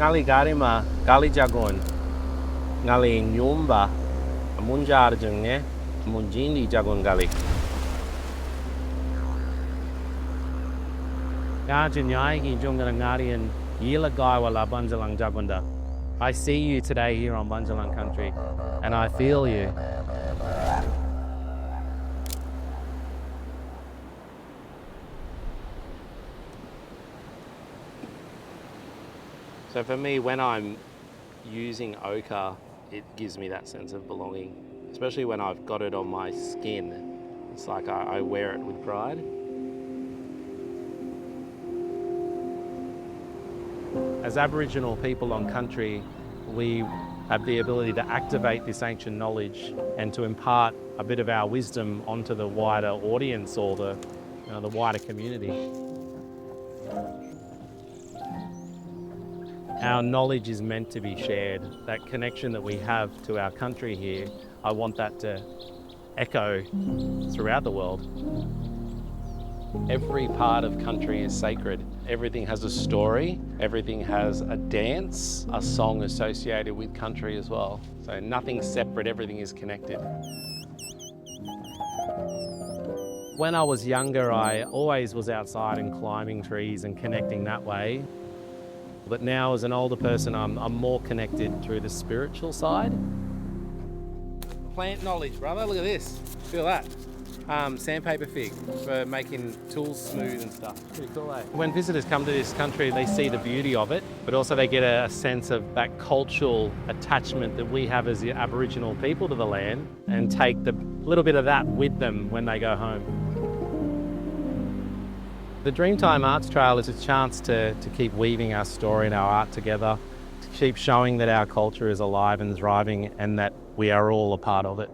ngali garima gali jagon ngali nyumba munjar jengnya munjindi jagon gali Gajanyai jungana ngarian yila wala Bundjalung jagunda. I see you today here on Bundjalung Country, and I feel you. So for me, when I'm using ochre, it gives me that sense of belonging, especially when I've got it on my skin. It's like I wear it with pride. As Aboriginal people on country, we have the ability to activate this ancient knowledge and to impart a bit of our wisdom onto the wider audience or the wider community. Our knowledge is meant to be shared. That connection that we have to our country here, I want that to echo throughout the world. Every part of country is sacred. Everything has a story, everything has a dance, a song associated with country as well. So nothing's separate, everything is connected. When I was younger, I always was outside and climbing trees and connecting that way. But now as an older person, I'm more connected through the spiritual side. Plant knowledge, brother, look at this. Feel that. Sandpaper fig for making tools smooth and stuff. Pretty cool, eh? When visitors come to this country, they see the beauty of it, but also they get a sense of that cultural attachment that we have as the Aboriginal people to the land and take the little bit of that with them when they go home. The Dreamtime Art Trail is a chance to keep weaving our story and our art together, to keep showing that our culture is alive and thriving and that we are all a part of it.